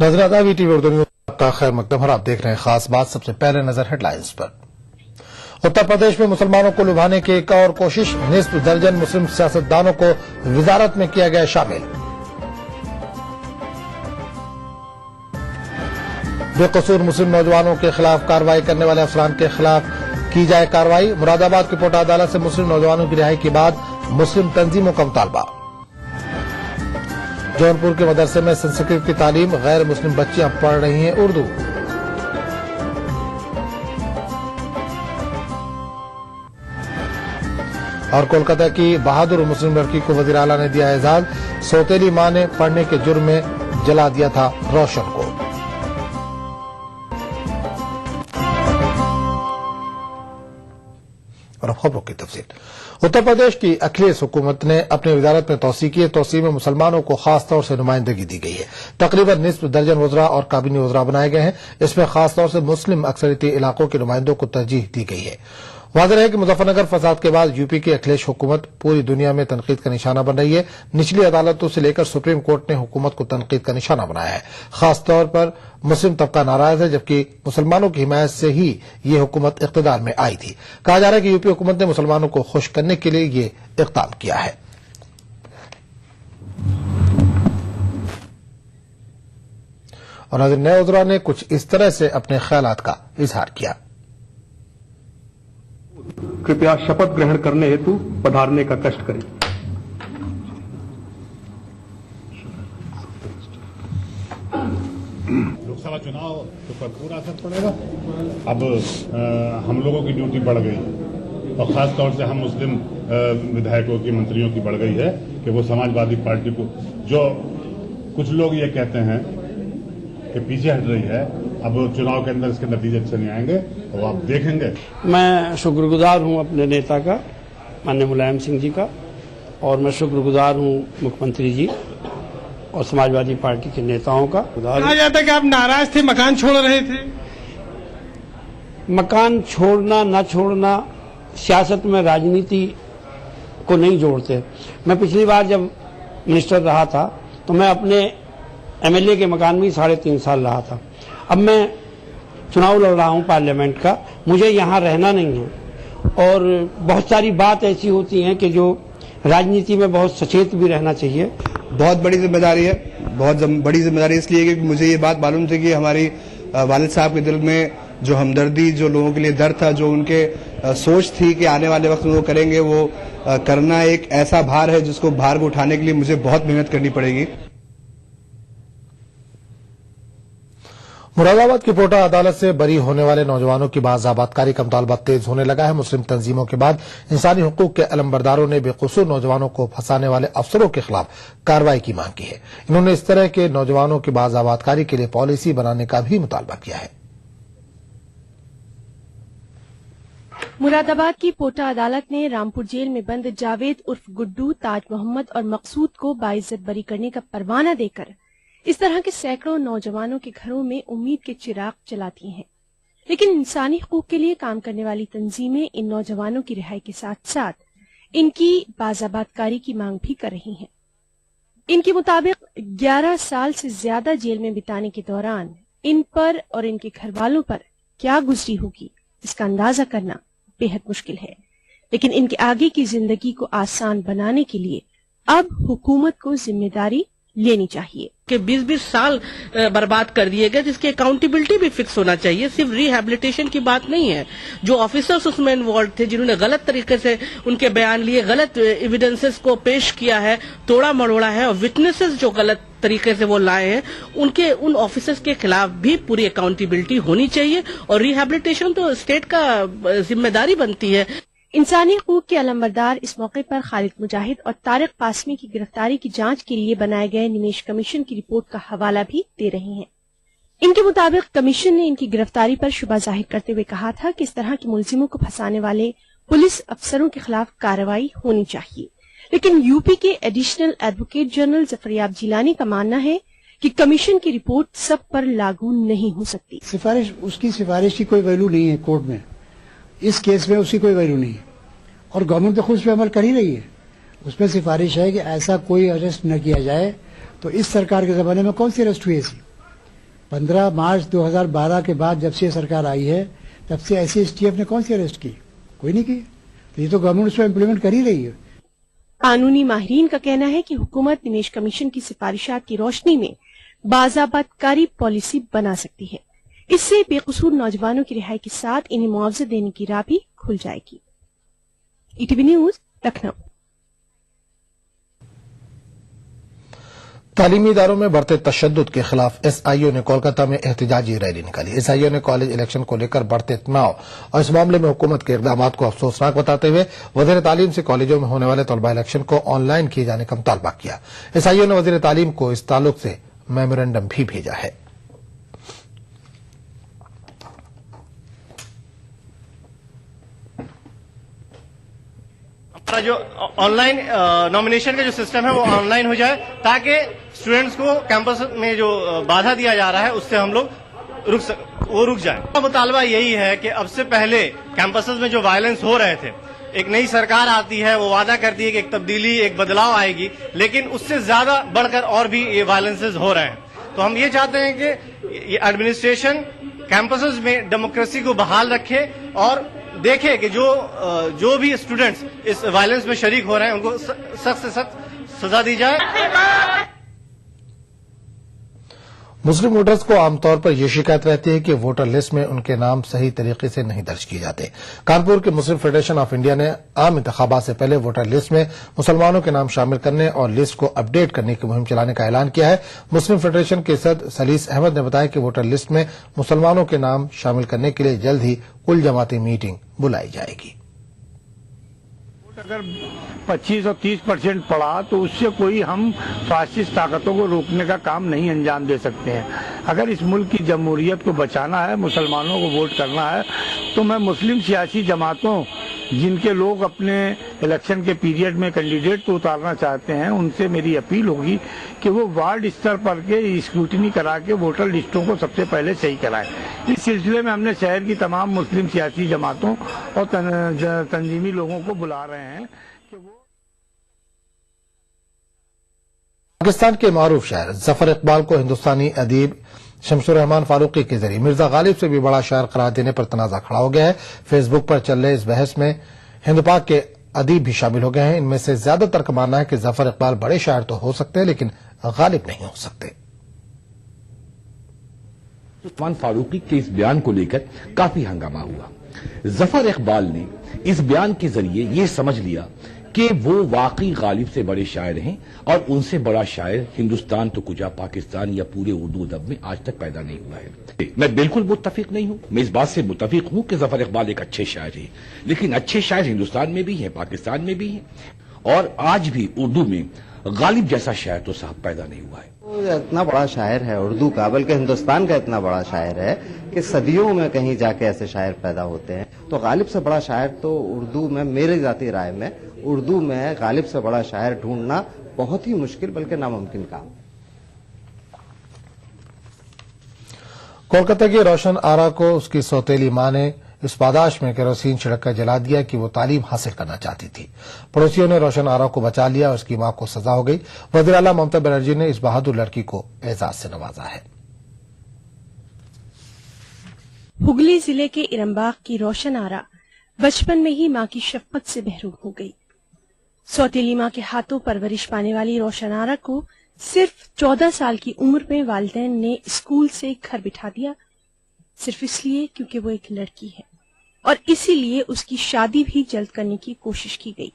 ناظرین VTV Urdu news کا خیر مقدم اور آپ دیکھ رہے ہیں خاص بات۔ سب سے پہلے نظر ہیڈ لائنز پر۔ اتر پردیش میں مسلمانوں کو لبھانے کی ایک اور کوشش، نصف درجن مسلم سیاستدانوں کو وزارت میں کیا گیا شامل۔ بے قصور مسلم نوجوانوں کے خلاف کارروائی کرنے والے افسران کے خلاف کی جائے کارروائی۔ مراد آباد کی کوٹہ عدالت سے مسلم نوجوانوں کی رہائی کے بعد مسلم تنظیموں کا مطالبہ۔ جونپور کے مدرسے میں سنسکرت کی تعلیم، غیر مسلم بچیاں پڑھ رہی ہیں اردو۔ اور کولکاتہ کی بہادر مسلم لڑکی کو وزیر اعلیٰ نے دیا اعزاز، سوتیلی ماں نے پڑھنے کے جرم میں جلا دیا تھا روشن کو۔ اور اب خبروں کی تفصیل۔ اتر پردیش کی اکھلیش حکومت نے اپنی وزارت میں توسیع کی ہے۔ توسیع میں مسلمانوں کو خاص طور سے نمائندگی دی گئی ہے۔ تقریباً نصف درجن وزراء اور کابینی وزراء بنائے گئے ہیں۔ اس میں خاص طور سے مسلم اکثریتی علاقوں کے نمائندوں کو ترجیح دی گئی ہے۔ واضح ہے کہ مظفر نگر فساد کے بعد یو پی کی اکھلیش حکومت پوری دنیا میں تنقید کا نشانہ بن رہی ہے۔ نچلی عدالتوں سے لے کر سپریم کورٹ نے حکومت کو تنقید کا نشانہ بنایا ہے۔ خاص طور پر مسلم طبقہ ناراض ہے، جبکہ مسلمانوں کی حمایت سے ہی یہ حکومت اقتدار میں آئی تھی۔ کہا جا رہا ہے کہ یو پی حکومت نے مسلمانوں کو خوش کرنے کے لیے یہ اقدام کیا ہے۔ اور ناظرین، نئے وزراء نے کچھ اس طرح سے اپنے خیالات کا اظہار کیا۔ कृपया शपथ ग्रहण करने हेतु पधारने का कष्ट करें। लोकसभा चुनाव के पर पूरा असर पड़ेगा। अब हम लोगों की ड्यूटी बढ़ गई और खास तौर से हम मुस्लिम विधायकों की, मंत्रियों की बढ़ गई है कि वो समाजवादी पार्टी को, जो कुछ लोग ये कहते हैं कि पीछे हट रही है, अब चुनाव के अंदर इसके नतीजे अच्छे नहीं आएंगे तो आप देखेंगे। मैं शुक्रगुजार हूं अपने नेता का, माननीय मुलायम सिंह जी का, और मैं शुक्रगुजार हूं मुख्यमंत्री जी और समाजवादी पार्टी के नेताओं का। कहा जाता है कि आप नाराज थे, मकान छोड़ रहे थे। मकान छोड़ना न छोड़ना सियासत में राजनीति को नहीं जोड़ते। मैं पिछली बार जब मिनिस्टर रहा था तो मैं अपने MLA के मकान में 3.5 साल रहा था। अब मैं चुनाव लड़ रहा हूं पार्लियामेंट का, मुझे यहां रहना नहीं है। और बहुत सारी बात ऐसी होती हैं कि जो राजनीति में बहुत सचेत भी रहना चाहिए। बहुत बड़ी जिम्मेदारी है, बहुत बड़ी जिम्मेदारी इसलिए क्योंकि मुझे ये बात मालूम थी कि हमारी वालिद साहब के दिल में जो हमदर्दी, जो लोगों के लिए दर्द था, जो उनके सोच थी कि आने वाले वक्त में वो करेंगे, वो करना एक ऐसा भार है जिसको भार को उठाने के लिए मुझे बहुत मेहनत करनी पड़ेगी। मुरादाबाद की कोटा अदालत से बरी होने वाले नौजवानों की बाज़ाबातकारी का मुतालबा तेज होने लगा है। मुस्लिम तंजीमों के बाद इंसानी हुकूक के अलमबरदारों ने बेकसूर नौजवानों को फंसाने वाले अफसरों के खिलाफ कार्रवाई की मांग की है। इन्होंने इस तरह के नौजवानों की बाज़ाबातकारी के लिए पॉलिसी बनाने का भी मुतालबा किया है। मुरादाबाद की कोटा अदालत ने रामपुर जेल में बंद जावेद उर्फ गुड्डू, ताज मोहम्मद और मकसूद को बाइज्जत बरी करने का परवाना देकर इस तरह के सैकड़ों नौजवानों के घरों में उम्मीद के चिराग जलाती हैं। लेकिन इंसानी हुकूक के लिए काम करने वाली तंजीमें इन नौजवानों की रिहाई के साथ साथ इनकी बाज़ाबातकारी की मांग भी कर रही हैं। इनके मुताबिक 11 साल से ज्यादा जेल में बिताने के दौरान इन पर और इनके घर वालों पर क्या गुजरी होगी, इसका अंदाजा करना बेहद मुश्किल है। लेकिन इनके आगे की जिंदगी को आसान बनाने के लिए अब हुकूमत को जिम्मेदारी लेनी चाहिए। कि 20-20 साल बर्बाद कर दिए गए, जिसकी अकाउंटेबिलिटी भी फिक्स होना चाहिए। सिर्फ रिहैबिलिटेशन की बात नहीं है। जो ऑफिसर्स उसमें इन्वॉल्व थे, जिन्होंने गलत तरीके से उनके बयान लिए, गलत एविडेंसेस को पेश किया है, तोड़ा मरोड़ा है, और विटनेसेस जो गलत तरीके से वो लाए हैं, उन ऑफिसर्स के खिलाफ भी पूरी अकाउंटेबिलिटी होनी चाहिए। और रिहैबिलिटेशन तो स्टेट का जिम्मेदारी बनती है। इंसानी हुकूक के अलमबरदार इस मौके पर खालिद मुजाहिद और तारिक कासमी की गिरफ्तारी की जांच के लिए बनाए गए निमेश कमीशन की रिपोर्ट का हवाला भी दे रहे हैं। इनके मुताबिक कमीशन ने इनकी गिरफ्तारी पर शुबा जाहिर करते हुए कहा था कि इस तरह के मुलजिमों को फंसाने वाले पुलिस अफसरों के खिलाफ कार्रवाई होनी चाहिए। लेकिन यूपी के additional advocate general Zafaryab Jilani का मानना है कि कमीशन की रिपोर्ट सब पर लागू नहीं हो सकती। उसकी सिफारिश की कोई वैल्यू नहीं है कोर्ट में। इस केस में उसकी कोई वैल्यू नहीं है और गवर्नमेंट तो खुद पे अमल कर ही रही है। उसमें सिफारिश है कि ऐसा कोई अरेस्ट न किया जाए। तो इस सरकार के जमाने में कौन सी अरेस्ट हुई ऐसी? 15 मार्च 2012 के बाद जब से सरकार आई है तब से ऐसी STF ने कौन सी अरेस्ट की? कोई नहीं की। तो ये तो गवर्नमेंट उसमें इम्प्लीमेंट कर ही रही है। कानूनी माहिरीन का कहना है कि हुकूमत दिनेश कमीशन की सिफारिशात की रोशनी में बाज़ाबतकारी पॉलिसी बना सकती है। इससे बेकसूर नौजवानों की रिहाई के साथ इन्हें मुआवजा देने की राह भी खुल जाएगी। ETV news, Lucknow. तालीमी इदारों में बढ़ते तशद्दुद के खिलाफ SIO ने कोलकाता में एहतजाजी रैली निकाली। SIO ने कॉलेज इलेक्शन को लेकर बढ़ते तनाव और इस मामले में हुकूमत के इकदाम को अफसोसनाक बताते हुए वजीर तालीम से कॉलेजों में होने वाले तलबा इलेक्शन को ऑनलाइन किए जाने का मुतालबा किया। SIO ने वजीर तालीम को इस ताल्लुक से मेमोरेंडम भी भेजा है। हमारा जो ऑनलाइन नॉमिनेशन का जो सिस्टम है वो ऑनलाइन हो जाए, ताकि स्टूडेंट्स को कैंपस में जो बाधा दिया जा रहा है उससे हम लोग रुक जाए। मुतालबा यही है कि अब से पहले कैंपसेस में जो वायलेंस हो रहे थे, एक नई सरकार आती है, वो वादा करती है कि एक तब्दीली, एक बदलाव आएगी, लेकिन उससे ज्यादा बढ़कर और भी ये वायलेंसेस हो रहे हैं। तो हम ये चाहते हैं कि ये एडमिनिस्ट्रेशन कैंपसेस में डेमोक्रेसी को बहाल रखे और देखे कि जो भी स्टूडेंट्स इस वायलेंस में शरीक हो रहे हैं उनको सख्त से सख्त सजा दी जाए। मुस्लिम वोटर्स को आमतौर पर यह शिकायत रहती है कि वोटर लिस्ट में उनके नाम सही तरीके से नहीं दर्ज किए जाते। कानपुर के मुस्लिम फेडरेशन ऑफ इंडिया ने आम इंतखाबात से पहले वोटर लिस्ट में मुसलमानों के नाम शामिल करने और लिस्ट को अपडेट करने की मुहिम चलाने का ऐलान किया है। मुस्लिम फेडरेशन के सदर सलीस अहमद ने बताया कि वोटर लिस्ट में मुसलमानों के नाम शामिल करने के लिए जल्द ही कुल जमाती मीटिंग बुलाई जाएगी। अगर 25 और 30% पड़ा तो उससे कोई हम फासिस्ट ताकतों को रोकने का काम नहीं अंजाम दे सकते हैं। अगर इस मुल्क की जमहूरियत को बचाना है, मुसलमानों को वोट करना है, तो मैं मुस्लिम सियासी जमातों जिनके लोग अपने इलेक्शन के पीरियड में कैंडिडेट को उतारना चाहते हैं, उनसे मेरी अपील होगी कि वो वार्ड स्तर पर के स्क्रूटनी करा के वोटर लिस्टों को सबसे पहले सही कराएं। इस सिलसिले में हमने शहर की तमाम मुस्लिम सियासी जमातों और तंजीमी लोगों को बुला रहे हैं कि वो पाकिस्तान के मारूफ शायर जफर इकबाल को हिंदुस्तानी अदीब शमसुर रहमान फारूकी के जरिए मिर्जा गालिब से भी बड़ा शायर करार देने पर तनाजा खड़ा हो गया है। फेसबुक पर चल रहे इस बहस में हिंद पाक के अदीब भी शामिल हो गए हैं। इनमें से ज्यादातर का मानना है कि जफर इकबाल बड़े शायर तो हो सकते हैं लेकिन गालिब नहीं हो सकते। रहमान फारूकी के इस बयान को लेकर काफी हंगामा हुआ। जफर इकबाल ने इस बयान के जरिए ये समझ लिया कि वो वाकई गालिब से बड़े शायर हैं और उनसे बड़ा शायर हिंदुस्तान तो कुछ पाकिस्तान या पूरे उर्दू अदब में आज तक पैदा नहीं हुआ है। मैं बिल्कुल मुत्तफिक नहीं हूं। मैं इस बात से मुत्तफिक हूं कि जफर इकबाल एक अच्छे शायर हैं, लेकिन अच्छे शायर हिंदुस्तान में भी हैं, पाकिस्तान में भी हैं और आज भी उर्दू में गालिब जैसा शायर तो साहब पैदा नहीं हुआ है। इतना बड़ा शायर है उर्दू का, बल्कि हिंदुस्तान का इतना बड़ा शायर है कि सदियों में कहीं जाके ऐसे शायर पैदा होते हैं। तो गालिब से बड़ा शायर तो उर्दू में, मेरी जाती राय में, उर्दू में गालिब से बड़ा शायर ढूंढना बहुत ही मुश्किल बल्कि नामुमकिन काम। कोलकाता की रोशन आरा को उसकी सौतेली मां ने इस पादाश में केरोसिन छिड़ककर जला दिया कि वो तालीम हासिल करना चाहती थी। पड़ोसियों ने रोशन आरा को बचा लिया और उसकी मां को सजा हो गई। वज़ीर आला ममता बनर्जी ने इस बहादुर लड़की को एजाज से नवाजा है। हुगली जिले के इरमबाग की रोशन आरा बचपन में ही मां की शफकत से महरूम हो गई। सौतेली मां के हाथों परवरिश पाने वाली रोशन आरा को सिर्फ 14 साल की उम्र में वालिदैन ने स्कूल से घर बिठा दिया, सिर्फ इसलिए क्योंकि वो एक लड़की है और इसीलिए उसकी शादी भी जल्द करने की कोशिश की गई।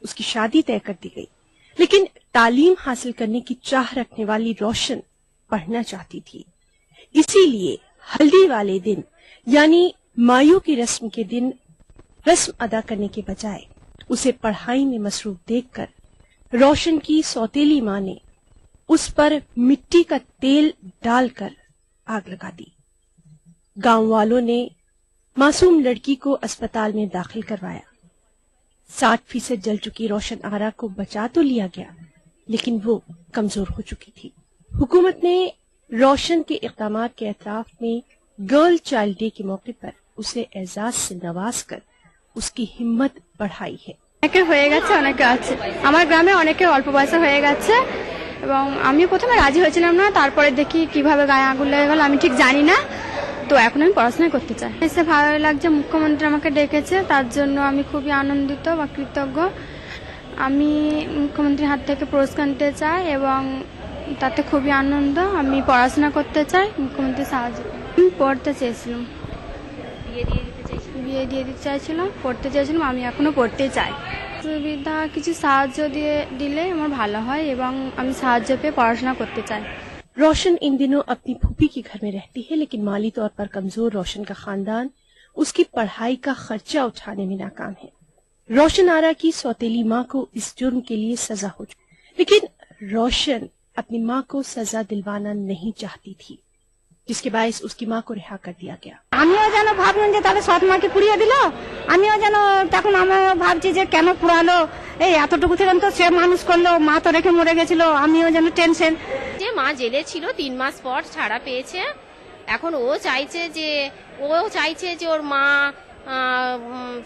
उसकी शादी तय कर दी गई, लेकिन तालीम हासिल करने की चाह रखने वाली रोशन पढ़ना चाहती थी। इसीलिए हल्दी वाले दिन यानी मायू की रस्म के दिन रस्म अदा करने के बजाय उसे पढ़ाई में मसरूफ देखकर रोशन की सौतेली मां ने उस पर मिट्टी का तेल डालकर आग लगा दी। गांव वालों ने मासूम लड़की को अस्पताल में दाखिल करवाया। 60% जल चुकी रोशन आरा को बचा तो लिया गया, लेकिन वो कमजोर हो चुकी थी। हुकूमत ने रोशन के इक़दामात के एतराफ में गर्ल चाइल्ड डे के मौके पर उसे एजाज से नवाज कर उसकी हिम्मत बढ़ाई है। হয়ে গেছে অনেকে আছে, আমার গ্রামে অনেকে অল্প বয়সে হয়ে গেছে, এবং আমি প্রথমে রাজি হয়েছিলাম না, তারপরে দেখি কিভাবে গায়ে আগুন লেগে গেল আমি ঠিক জানি না। তো এখন আমি পড়াশোনা করতে চাই। এসে ভালো লাগছে, মুখ্যমন্ত্রী আমাকে ডেকেছে, তার জন্য আমি খুবই আনন্দিত বা কৃতজ্ঞ। আমি মুখ্যমন্ত্রীর হাত থেকে পুরস্কার নিতে চাই এবং তাতে খুবই আনন্দ। আমি পড়াশোনা করতে চাই, মুখ্যমন্ত্রীর সাহায্য। আমি পড়তে চেয়েছিলাম, বিয়ে দিয়ে দিতে চাইছিলাম, পড়তে চাইছিলাম, আমি এখনো পড়তে চাই। সুবিধা কিছু সাহায্য দিলে আমার ভালো হয় এবং আমি সাহায্য পেয়ে পড়াশোনা করতে চাই। रोशन इन दिनों अपनी फूफी के घर में रहती है, लेकिन माली तौर पर कमजोर रोशन का खानदान उसकी पढ़ाई का खर्चा उठाने में नाकाम है। रोशन आरा की सौतेली मां को इस जुर्म के लिए सजा हो चुकी, लेकिन रोशन अपनी मां को सजा दिलवाना नहीं चाहती थी, जिसके बायस उसकी मां को रिहा कर दिया गया। আমিও যেন ভাবলাম যে তাহলে সৎ মাকে পুড়িয়ে দিল, আমিও যেন তখন আমি ভাবছি যে কেন পুরালো, এই এতটুকু থেকে তো সে মানুষ করলো, মা তো রেখে মরে গেছিল, আমিও যেন টেনশন। যে মা জেলে ছিল 3 মাস পর ছাড়া পেয়েছে, এখন ও চাইছে যে ওর মা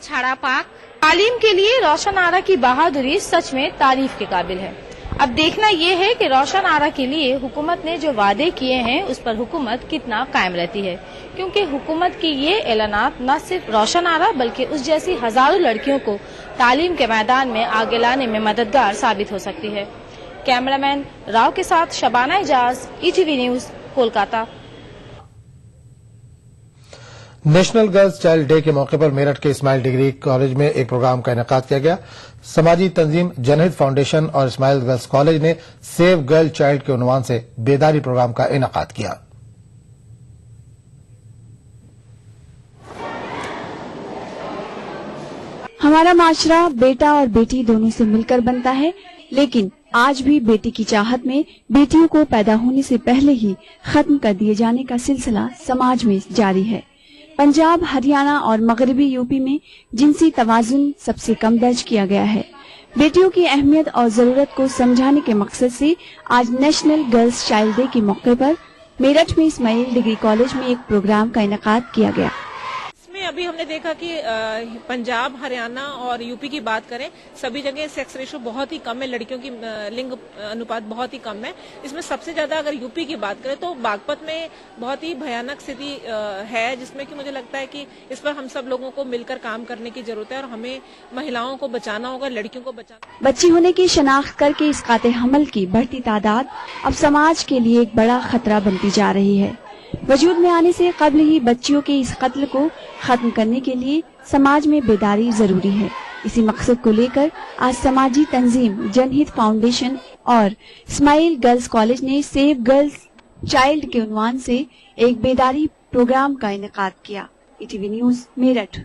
ছাড়া পাক। तालीम के लिए रोशन आरा की बहादुरी सच में तारीफ के काबिल है। अब देखना ये है कि रोशन आरा के लिए हुकूमत ने जो वादे किए हैं उस पर हुकूमत कितना कायम रहती है, क्योंकि हुकूमत की ये ऐलानात न सिर्फ रोशन आरा बल्कि उस जैसी हजारों लड़कियों को तालीम के मैदान में आगे लाने में मददगार साबित हो सकती है। कैमरामैन राव के साथ Shabana Ijaz, ETV news, Kolkata. National girls child day के मौके पर मेरठ के इस्माइल डिग्री कॉलेज में एक प्रोग्राम का इनेकाद किया गया। समाजी तंजीम जनहित फाउंडेशन और इस्माइल गर्ल्स कॉलेज ने सेव गर्ल चाइल्ड के उन्वान से बेदारी प्रोग्राम का इनेकाद किया। हमारा माशरा बेटा और बेटी दोनों से मिलकर बनता है, लेकिन आज भी बेटी की चाहत में बेटियों को पैदा होने से पहले ही खत्म कर दिए जाने का सिलसिला समाज में जारी है। पंजाब, हरियाणा और मगरबी यूपी में जिनसी तवाजुन सबसे कम दर्ज किया गया है। बेटियों की अहमियत और जरूरत को समझाने के मकसद से आज नेशनल गर्ल्स चाइल्ड डे के मौके पर मेरठ में इस्माइल डिग्री कॉलेज में एक प्रोग्राम का इनेकाद किया गया। अभी हमने देखा कि पंजाब, हरियाणा और यूपी की बात करें, सभी जगह सेक्स रेशो बहुत ही कम है, लड़कियों की लिंग अनुपात बहुत ही कम है। इसमें सबसे ज्यादा अगर यूपी की बात करें तो बागपत में बहुत ही भयानक स्थिति है, जिसमें कि मुझे लगता है कि इस पर हम सब लोगों को मिलकर काम करने की जरूरत है और हमें महिलाओं को बचाना होगा, लड़कियों को बचाना। बच्ची होने की शनाख्त करके इस काते हमल की बढ़ती तादाद अब समाज के लिए एक बड़ा खतरा बनती जा रही है। वजूद में आने से कबल ही बच्चियों के इस कत्ल को खत्म करने के लिए समाज में बेदारी जरूरी है। इसी मकसद को लेकर आज समाजी तंजीम जनहित फाउंडेशन और इस्माइल गर्ल्स कॉलेज ने सेव गर्ल्स चाइल्ड के उन्वान से एक बेदारी प्रोग्राम का इनेकाद किया। ETV news Meerut.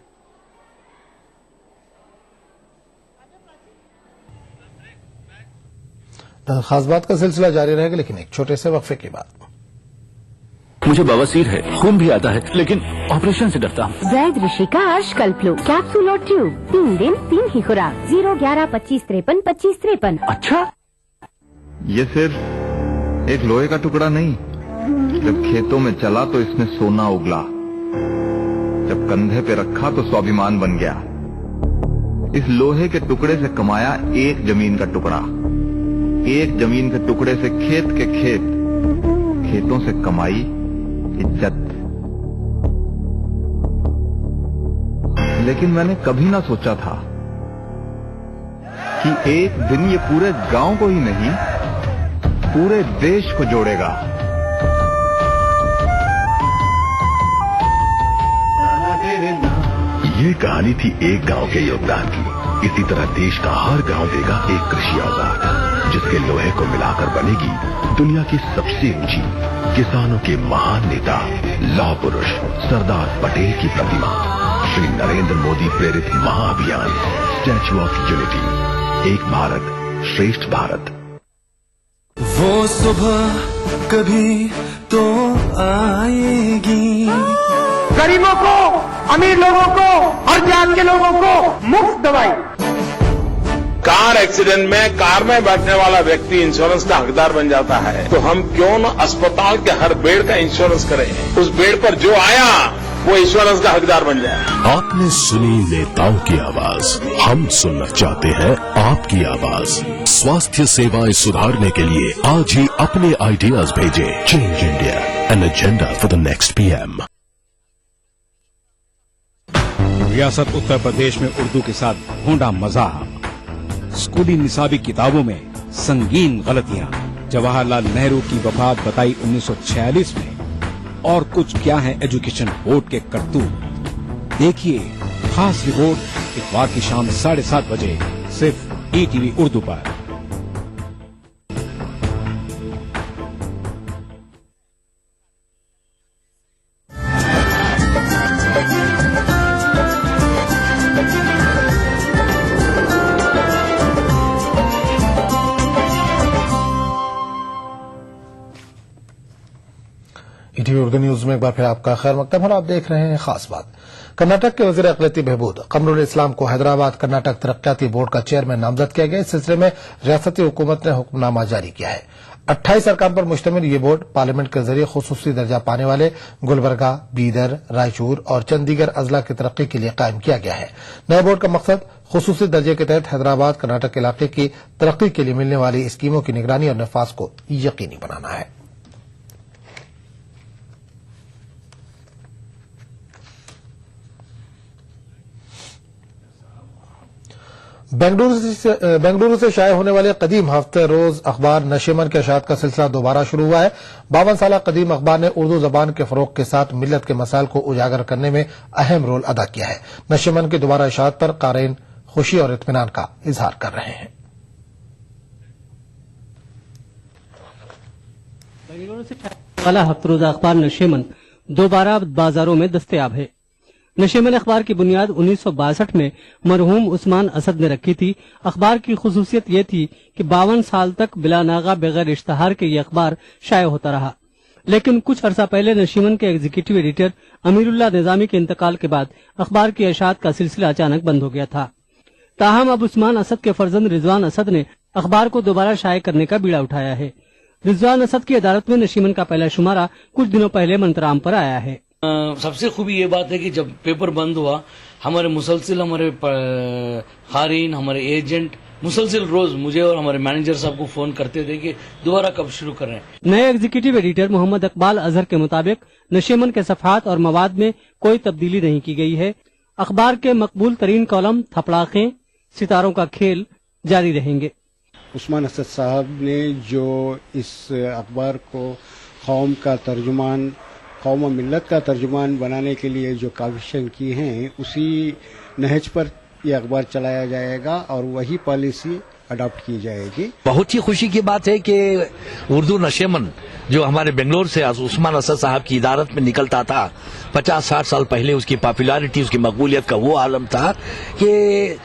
खास बात का सिलसिला जारी रहेगा, लेकिन एक छोटे से वक्फे के बाद। मुझे बवासीर है, खून भी आता है, लेकिन ऑपरेशन से डरता हूँ। जैद ऋषि का अर्शकल्पलो कैप्सूल और ट्यूब, 3 दिन 3 ही खुराक, 01125532553। अच्छा, ये सिर्फ एक लोहे का टुकड़ा नहीं, जब खेतों में चला तो इसने सोना उगला, जब कंधे पे रखा तो स्वाभिमान बन गया। इस लोहे के टुकड़े से कमाया एक जमीन का टुकड़ा, एक जमीन के टुकड़े से खेत के खेत, खेतों से कमाई इज्जत। लेकिन मैंने कभी ना सोचा था कि एक दिन ये पूरे गांव को ही नहीं, पूरे देश को जोड़ेगा। ये कहानी थी एक गांव के योगदान की। इसी तरह देश का हर गांव देगा एक कृषि औजार, जिसके लोहे को मिलाकर बनेगी दुनिया की सबसे ऊंची, किसानों के महान नेता, लौह पुरुष सरदार पटेल की प्रतिमा। श्री नरेंद्र मोदी प्रेरित महाअभियान स्टैच्यू ऑफ यूनिटी, एक भारत श्रेष्ठ भारत। वो सुबह कभी तो आएगी, गरीबों को, अमीर लोगों को और जात के लोगों को मुफ्त दवाई। कार एक्सीडेंट में कार में बैठने वाला व्यक्ति इंश्योरेंस का हकदार बन जाता है, तो हम क्यों न अस्पताल के हर बेड का इंश्योरेंस करें। उस बेड पर जो आया वो इंश्योरेंस का हकदार बन जाए। आपने सुनी नेताओं की आवाज, हम सुनना चाहते हैं आपकी आवाज। स्वास्थ्य सेवाएं सुधारने के लिए आज ही अपने आइडियाज भेजें। Change India, an agenda for the next PM। रियासत उत्तर प्रदेश में उर्दू के साथ ढूंढा मजाक। स्कूली निसाबी किताबों में संगीन गलतियां। जवाहरलाल नेहरू की वफात बताई 1946 में। और कुछ क्या है एजुकेशन बोर्ड के करतूत। देखिए खास रिपोर्ट इतवार की शाम 7:30 बजे सिर्फ ETV उर्दू पर। ETV उर्दू न्यूज में एक बार फिर आपका खैर मकदम और आप देख रहे हैं खास बात। कर्नाटक के वजीर अक़लियती बहबूद कमरुल इस्लाम को हैदराबाद कर्नाटक तरक्याती बोर्ड का चेयरमैन नामजद किया गया। इस सिलसिले में रियासती हुकूमत ने हुक्मनामा जारी किया है। 28 अरकान पर मुश्तमिल ये बोर्ड पार्लियामेंट के जरिए खुसूसी दर्जा पाने वाले गुलबर्गा, बीदर, रायचूर और चंद दीगर अजला की तरक्की के लिए कायम किया गया है। नए बोर्ड का मकसद खुसूसी दर्जे के तहत हैदराबाद कर्नाटक इलाके की तरक्की के लिए मिलने वाली स्कीमों की निगरानी और नफाज को यकीनी बनाना है। बेंगलुरु से शाये होने वाले कदीम हफ्ते रोज अखबार नशेमन के अशात का सिलसिला दोबारा शुरू हुआ है। 52 साल कदीम अखबार ने उर्दू जबान के फरोग के साथ मिल्लत के मसाइल को उजागर करने में अहम रोल अदा किया है। नशेमन की दोबारा अशात पर क़ारीन खुशी और इत्मीनान का इजहार कर रहे हैं। बेंगलुरु से वाला हफ्तरोजा अखबार नशेमन दोबारा बाजारों में दस्तयाब है। नशेमन अखबार की बुनियाद 1962 में मरहूम उस्मान असद ने रखी थी। अखबार की खुसूसियत यह थी कि 52 साल तक बिला नागा बगैर इश्तहार के ये अखबार शाये होता रहा, लेकिन कुछ अरसा पहले नशेमन के एग्जीक्यूटिव एडिटर अमीरुल्लाह निजामी के इंतकाल के बाद अखबार की अशात का सिलसिला अचानक बंद हो गया था। ताहम अब उस्मान असद के फर्जंद रिजवान असद ने अखबार को दोबारा शाये करने का बीड़ा उठाया है। रिजवान असद की अदालत में नशेमन का पहला शुमारा कुछ दिनों पहले मंतराम पर आया है। सबसे खूबी ये बात है कि जब पेपर बंद हुआ, हमारे मुसलसिल हमारे क़ारीन, हमारे एजेंट मुसलसिल रोज मुझे और हमारे मैनेजर साहब को फोन करते थे कि दोबारा कब शुरू कर रहे हैं। नए एग्जीक्यूटिव एडिटर मोहम्मद इकबाल अजहर के मुताबिक नशेमन के सफ़हात और मवाद में कोई तब्दीली नहीं की गई है। अखबार के मकबूल तरीन कॉलम थपड़ाखें, सितारों का खेल जारी रहेंगे। उस्मान असद साहब ने जो इस अखबार को कौम का तर्जुमान, कौम और मिल्लत का तर्जुमान बनाने के लिए जो काविशें की हैं, उसी नहज पर यह अखबार चलाया जाएगा और वही पॉलिसी अडॉप्ट की जाएगी। बहुत ही खुशी की बात है कि उर्दू नशेमन जो हमारे बेंगलोर से उस्मान असद साहब की इदारत में निकलता था, 50-60 साल पहले उसकी पॉपुलैरिटी, उसकी मकबूलियत का वो आलम था कि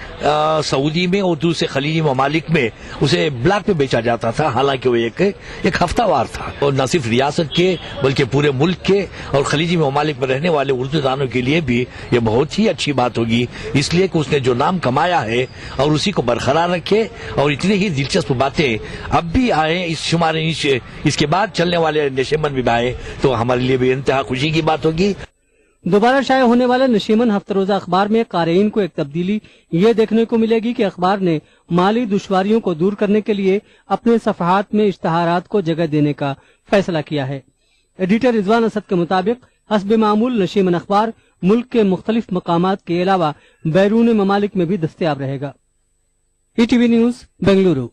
सऊदी में और दूसरे खलीजी ममालिक में उसे ब्लैक में बेचा जाता था, हालांकि वो एक हफ्तावार था। और न सिर्फ रियासत के बल्कि पूरे मुल्क के और खलीजी ममालिक में रहने वाले उर्दू दानों के लिए भी ये बहुत ही अच्छी बात होगी, इसलिए कि उसने जो नाम कमाया है और उसी को बरकरार रखे और इतनी ही दिलचस्प बातें अब भी आए इस शुमारे इसके बाद चलने वाले नशेमन भी आए, तो हमारे लिए भी इंतहा खुशी की बात होगी। दोबारा शाये होने वाले नशेमन हफ्तरोजा अखबार में क़ारीन को एक तब्दीली ये देखने को मिलेगी कि अखबार ने माली दुश्वारियों को दूर करने के लिए अपने सफ़हात में इश्तहारात को जगह देने का फैसला किया है। एडिटर रिजवान असद के मुताबिक हस्ब मामूल नशेमन अखबार मुल्क के मुख्तलिफ मकामात के अलावा बैरून ममालिक में भी दस्तयाब रहेगा। ETV news Bengaluru.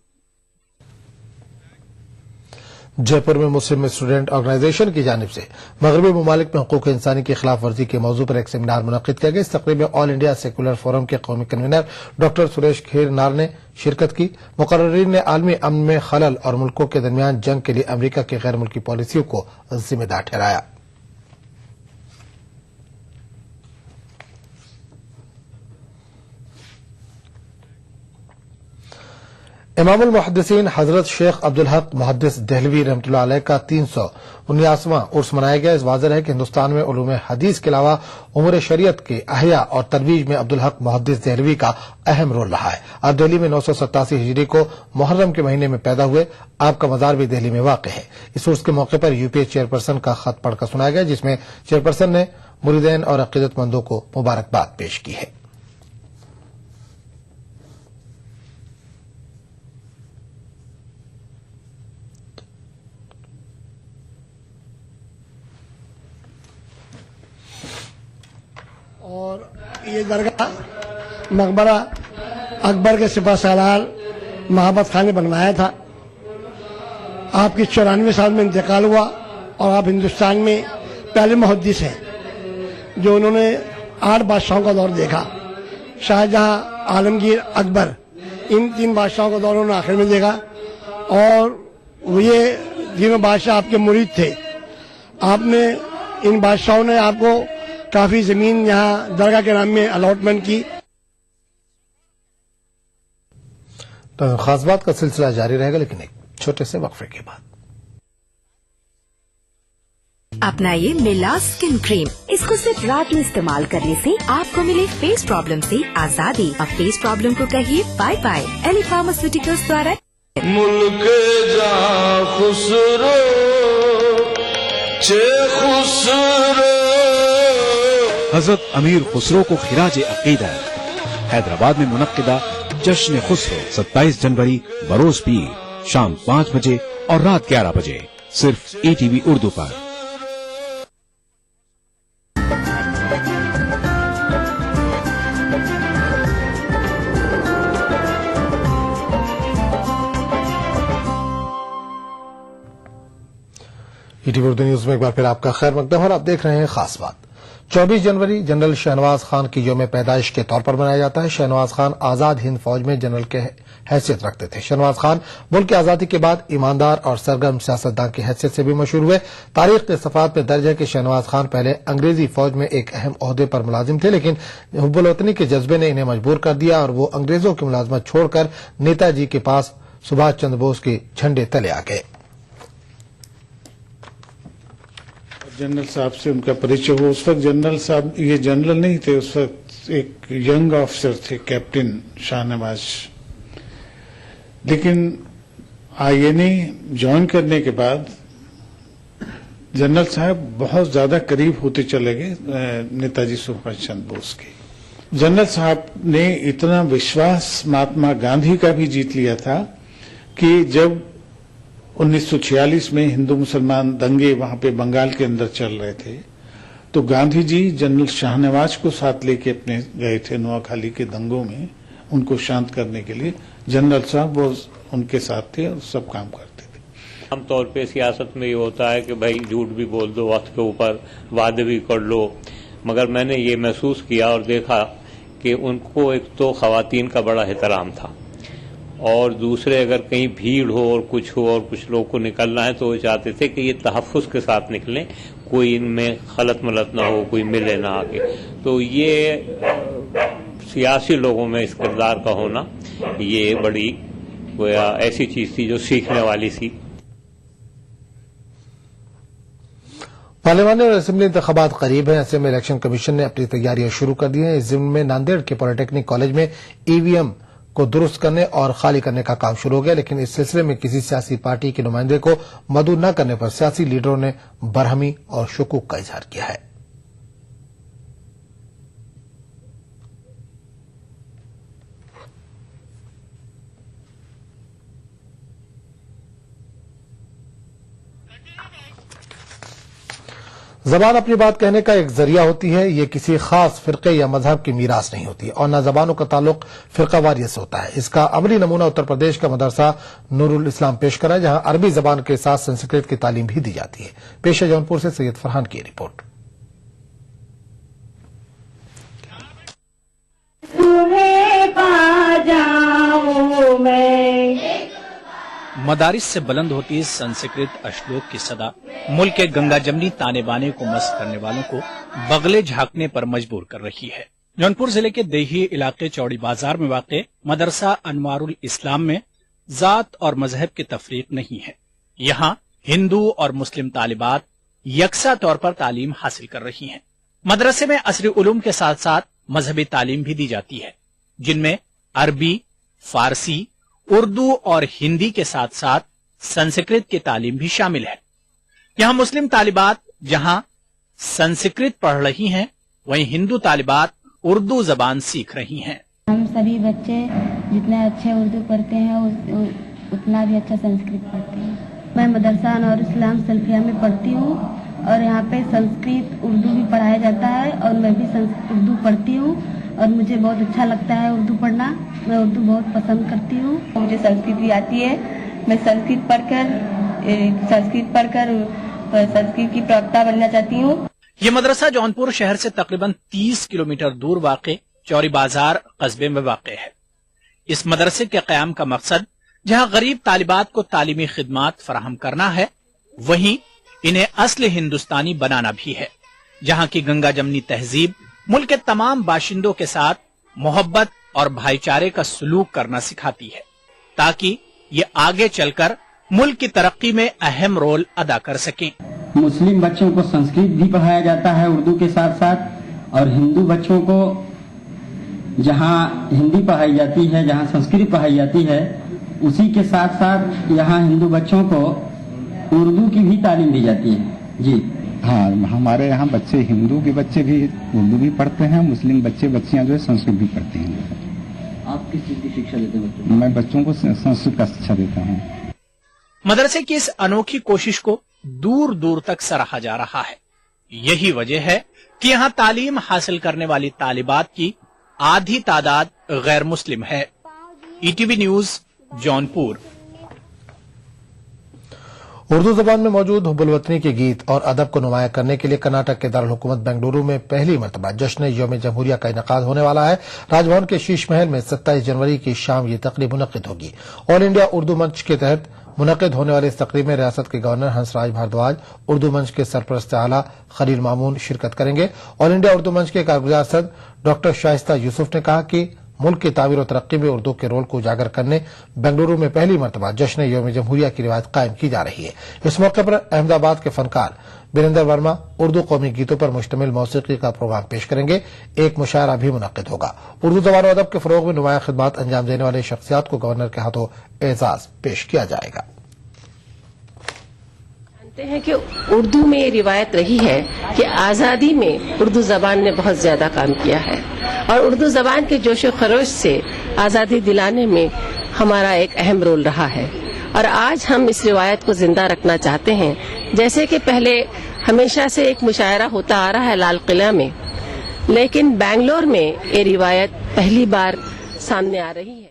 जयपुर में मुस्लिम स्टूडेंट ऑर्गेनाइजेशन की जानिब से मगरबी ममालिक में हुकूक इंसानी की खिलाफ वर्जी के मौजू पर एक सेमिनार मुनक्किद किया गया। इस तकरीब में ऑल इंडिया सेकुलर फोरम के कौमी कन्वीनर डॉक्टर सुरेश खेरनार ने शिरकत की। मुकर्ररीन ने आलमी अमन में खलल और मुल्कों के दरमियान जंग के लिए अमरीका की गैर मुल्की पॉलिसियों को जिम्मेदार ठहराया। इमामुल मुहद्दिसीन हजरत शेख अब्दुल हक मुहद्दिस देहलवी रहमतुल्लाह अलैह का 319वां उर्स मनाया गया। इस वाज़ेह है कि हिंदुस्तान में उलूम हदीस के अलावा उमूर शरीयत के अहया और तरवीज में अब्दुल हक मुहद्दिस देहलवी का अहम रोल रहा है। आप दिल्ली में 987 हिजरी को मुहर्रम के महीने में पैदा हुए। आपका मजार भी दिल्ली में वाक़ है। इस उर्स के मौके पर यूपीए चेयरपर्सन का खत पढ़कर सुनाया गया, जिसमें चेयरपर्सन ने मुरीदैन और अकीदतमंदों को मुबारकबाद पेश की है। और ये दरगाह मकबरा अकबर के सिपह सालार महाबत खान ने बनवाया था। आपकी 94 साल में इंतकाल हुआ और आप हिंदुस्तान में पहले मुहद्दिस हैं जो उन्होंने 8 बादशाहों का दौर देखा। शाहजहां, आलमगीर, अकबर, इन 3 बादशाहों का दौर उन्होंने आखिर में देखा और ये तीनों बादशाह आपके मुरीद थे। आपने इन बादशाहों ने आपको काफी जमीन यहाँ दरगाह के नाम में अलॉटमेंट की। तो खास बात का सिलसिला जारी रहेगा, लेकिन एक छोटे से वक्फे के बाद। अपनाइए मिला स्किन क्रीम। इसको सिर्फ रात में इस्तेमाल करने से आपको मिले फेस प्रॉब्लम से आजादी। अब फेस प्रॉब्लम को कहिए बाय बाय। एली फार्मास्यूटिकल्स द्वारा मुल्क जा खुसरो चे खुसरो। हजरत अमीर खुसरो को खिराज अकीदत। हैदराबाद में मुनक्किदा जश्न खुसरो 27 जनवरी बरोज पीर शाम 5 बजे और रात 11 बजे सिर्फ ETV उर्दू पर। ETV उर्दू न्यूज में एक बार फिर आपका खैर मकदम और आप देख रहे हैं खास बात। 24 जनवरी जनरल शहनवाज खान की यौम पैदाइश के तौर पर मनाया जाता है। शहनवाज खान आजाद हिंद फौज में जनरल के हैसियत रखते थे। शहनवाज खान मुल्क की आजादी के बाद ईमानदार और सरगर्म सियासतदान की हैसियत से भी मशहूर हुए। तारीख के सफात में दर्ज है कि शहनवाज खान पहले अंग्रेजी फौज में एक अहम ओहदे पर मुलाजिम थे, लेकिन हुब्बुल वतनी के जज्बे ने इन्हें मजबूर कर दिया और वो अंग्रेजों की मुलाजमत छोड़कर नेताजी के पास सुभाष चंद्र बोस के झंडे तले आ गए। जनरल साहब से उनका परिचय हुआ। उस वक्त जनरल साहब ये जनरल नहीं थे, उस वक्त एक यंग ऑफिसर थे, कैप्टन शाहनवाज। लेकिन INA ज्वाइन करने के बाद जनरल साहब बहुत ज्यादा करीब होते चले गए नेताजी सुभाष चंद्र बोस के। जनरल साहब ने इतना विश्वास महात्मा गांधी का भी जीत लिया था कि जब 1946 में हिंदू मुसलमान दंगे वहां पे बंगाल के अंदर चल रहे थे तो गांधी जी जनरल शाहनवाज को साथ लेके अपने गए थे नोआखाली के दंगों में, उनको शांत करने के लिए। जनरल साहब वो उनके साथ थे और सब काम करते थे। आमतौर पे सियासत में ये होता है कि भाई झूठ भी बोल दो, वक्त के ऊपर वादे भी कर लो, मगर मैंने ये महसूस किया और देखा कि उनको एक तो खवातीन का बड़ा एहतराम था और दूसरे अगर कहीं भीड़ हो और कुछ हो और कुछ लोग को निकलना है तो वो चाहते थे कि ये तहफ़्फ़ुज़ के साथ निकलें, कोई इनमें खलत मलत ना हो, कोई मिले ना आके। तो ये सियासी लोगों में इस किरदार का होना ये बड़ी ऐसी चीज थी जो सीखने वाली थी। पार्लियामानी और असेंबली इंतखाबात करीब हैं। ऐसे में इलेक्शन कमीशन ने अपनी तैयारियां शुरू कर दी हैं। इस जिम्मे में नांदेड़ के पॉलिटेक्निक कॉलेज में EVM को दुरुस्त करने और खाली करने का काम शुरू हो गया, लेकिन इस सिलसिले में किसी सियासी पार्टी के नुमाइंदे को मदऊ न करने पर सियासी लीडरों ने बरहमी और शुकूक का इजहार किया है। जबान अपनी बात कहने का एक जरिया होती है, ये किसी खास फिरके या मजहब की मीरास नहीं होती और न जबानों का ताल्लुक फिरकावारियत से होता है। इसका अमली नमूना उत्तर प्रदेश का मदरसा नूरुल इस्लाम पेश करा, जहां अरबी जबान के साथ संस्कृत की तालीम भी दी जाती है। पेश है जौनपुर से सैयद फरहान की रिपोर्ट। मदारिस से बुलंद होती संस्कृत अश्लोक की सदा मुल्क के गंगा जमनी ताने बाने को मस्त करने वालों को बगले झांकने पर मजबूर कर रही है। जौनपुर जिले के देही इलाके चौड़ी बाजार में वाक़ मदरसा अनवारुल इस्लाम में जात और मजहब की तफरीक नहीं है। यहाँ हिंदू और मुस्लिम तालिबात यकसा तौर पर तालीम हासिल कर रही हैं। मदरसे में असरी उलूम के साथ साथ मजहबी तालीम भी दी जाती है, जिनमें अरबी, फारसी, उर्दू और हिंदी के साथ साथ संस्कृत की तालीम भी शामिल है। यहाँ मुस्लिम तालिबात जहाँ संस्कृत पढ़ रही हैं, वहीं हिंदू तालिबात उर्दू जबान सीख रही हैं। हम सभी बच्चे जितने अच्छे उर्दू पढ़ते हैं उतना भी अच्छा संस्कृत पढ़ते हैं। मैं मदरसा और इस्लाम सल्फिया में पढ़ती हूँ और यहाँ पे संस्कृत उर्दू भी पढ़ाया जाता है और मैं भी उर्दू पढ़ती हूँ और मुझे बहुत अच्छा लगता है उर्दू पढ़ना। मैं उर्दू बहुत पसंद करती हूँ। मुझे संस्कृत भी आती है। मैं संस्कृत पढ़कर संस्कृत की प्रवक्ता बनना चाहती हूँ। ये मदरसा जौनपुर शहर से तकरीबन 30 किलोमीटर दूर वाक़े चौरी बाजार कस्बे में वाक़ है। इस मदरसे के क़याम का मकसद जहां गरीब तालिबात को तालीमी खिदमात फराहम करना है, वहीं इन्हें असली हिंदुस्तानी बनाना भी है, जहां की गंगा जमनी तहजीब मुल्क के तमाम बाशिंदों के साथ मोहब्बत और भाईचारे का सलूक करना सिखाती है, ताकि ये आगे चलकर मुल्क की तरक्की में अहम रोल अदा कर सकें। मुस्लिम बच्चों को संस्कृत भी पढ़ाया जाता है उर्दू के साथ साथ, और हिंदू बच्चों को जहां हिंदी पढ़ाई जाती है, जहां संस्कृत पढ़ाई जाती है, उसी के साथ साथ यहाँ हिंदू बच्चों को उर्दू की भी तालीम दी जाती है। जी हाँ, हमारे यहाँ बच्चे हिंदू के बच्चे भी उर्दू भी पढ़ते हैं, मुस्लिम बच्चियाँ जो है संस्कृत भी पढ़ती हैं। आप किस चीज की शिक्षा देते हैं बच्चों को? मैं बच्चों को संस्कृत का शिक्षा देता हूँ। मदरसे की इस अनोखी कोशिश को दूर दूर तक सराहा जा रहा है। यही वजह है कि यहाँ तालीम हासिल करने वाली तालिबात की आधी तादाद गैर मुस्लिम है। ETV news Jaunpur. उर्दू जबान में मौजूद हुब्बुल वतनी के गीत और अदब को नुमाया करने के लिए कर्नाटक के दारुल हुकूमत बेंगलुरु में पहली मरतबा जश्न यौम जमहूरिया का इनेकाद होने वाला है। राजभवन के शीश महल में 27 जनवरी की शाम ये तकरीब मुनक्किद होगी। ऑल इंडिया उर्दू मंच के तहत मुनक्किद होने वाली इस तकरीब में रियासत के गवर्नर हंसराज भारद्वाज, उर्दू मंच के सरपरस्त आला खलील मामून शिरकत करेंगे। ऑल इंडिया उर्दू मंच के कारगुजार सदर डॉक्टर शाइस्ता यूसुफ ने कहा कि मुल्क की तामीर और तरक्की में उर्दू के रोल को उजागर करने बेंगलुरु में पहली मरतबा जश्न यौम जमहूरिया की रिवायत कायम की जा रही है। इस मौके पर अहमदाबाद के फनकार बीरेंद्र वर्मा उर्दू कौमी गीतों पर मुश्तमिल मौसीकी का प्रोग्राम पेश करेंगे। एक मुशायरा भी मुनक्किद होगा। उर्दू ज़बान और अदब के फरोग में नुमाया खिदमात अंजाम देने वाले शख्सियात को गवर्नर के हाथों एजाज पेश किया जाएगा। जानते हैं कि उर्दू में ये रिवायत रही है कि आज़ादी में उर्दू ज़बान ने बहुत ज़्यादा काम किया है और उर्दू ज़बान के जोश खरोश से आज़ादी दिलाने में हमारा एक अहम रोल रहा है और आज हम इस रिवायत को जिंदा रखना चाहते हैं। जैसे कि पहले हमेशा से एक मुशायरा होता आ रहा है लाल किला में, लेकिन बेंगलोर में ये रिवायत पहली बार सामने आ रही है।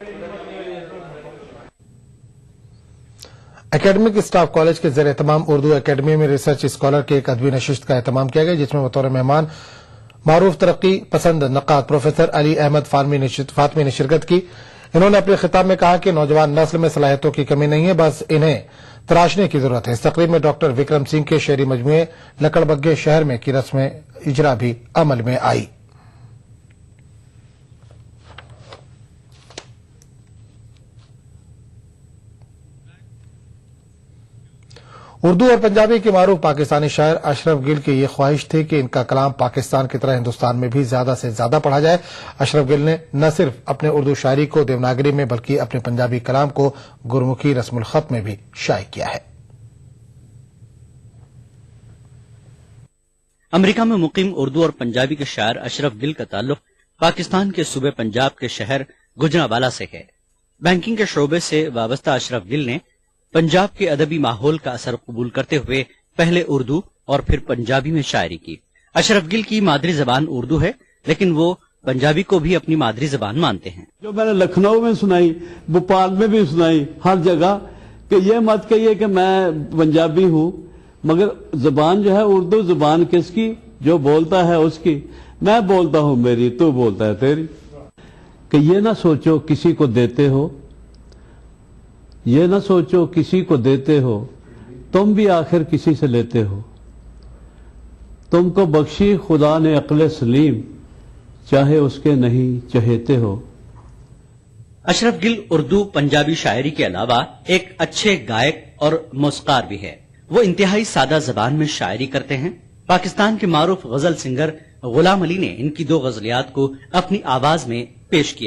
एकेडमिक स्टाफ कॉलेज के ज़ेर एहतमाम उर्दू एकेडमी में रिसर्च स्कॉलर के एक अदबी नशिस्त का एहतमाम किया गया, जिसमें बतौर मेहमान मारूफ तरक्की पसंद नक्काद प्रोफेसर अली अहमद फातमी ने शिरकत की। इन्होंने अपने खिताब में कहा कि नौजवान नस्ल में सलाहियतों की कमी नहीं है, बस इन्हें तराशने की जरूरत है। इस तकरीब में डॉक्टर विक्रम सिंह के शेरी मजमूए लकड़बग्गे शहर में की रस्म इजरा भी अमल में आई। उर्दू और पंजाबी के मारूफ पाकिस्तानी शायर अशरफ गिल की ये ख्वाहिश थी कि इनका कलाम पाकिस्तान की तरह हिंदुस्तान में भी ज्यादा से ज्यादा पढ़ा जाए। अशरफ गिल ने न सिर्फ अपने उर्दू शायरी को देवनागरी में बल्कि अपने पंजाबी कलाम को गुरमुखी रस्मुल खत में भी शाये किया है। अमेरिका में मुकीम उर्दू और पंजाबी के शायर अशरफ गिल का ताल्लुक पाकिस्तान के सूबे पंजाब के शहर गुजरांवाला से है। बैंकिंग के शोबे से वाबस्ता अशरफ गिल ने पंजाब के अदबी माहौल का असर कबूल करते हुए पहले उर्दू और फिर पंजाबी में शायरी की। अशरफ गिल की मादरी जबान उर्दू है, लेकिन वो पंजाबी को भी अपनी मादरी जबान मानते हैं। जो मैंने लखनऊ में सुनाई, भोपाल में भी सुनाई, हर जगह कि ये मत कहिए कि मैं पंजाबी हूँ, मगर जबान जो है उर्दू जबान किसकी, जो बोलता है उसकी। मैं बोलता हूँ मेरी, तू बोलता है तेरी। कि ये ना सोचो किसी को देते हो, ये ना सोचो किसी को देते हो, तुम भी आखिर किसी से लेते हो। तुमको बख्शी खुदा ने अक्ल सलीम, चाहे उसके नहीं चहेते हो। अशरफ गिल उर्दू पंजाबी शायरी के अलावा एक अच्छे गायक और मौसीकार भी है। वो इंतहाई सादा जबान में शायरी करते हैं। पाकिस्तान के मारूफ गजल सिंगर गुलाम अली ने इनकी 2 गजलियात को अपनी आवाज में पेश किया।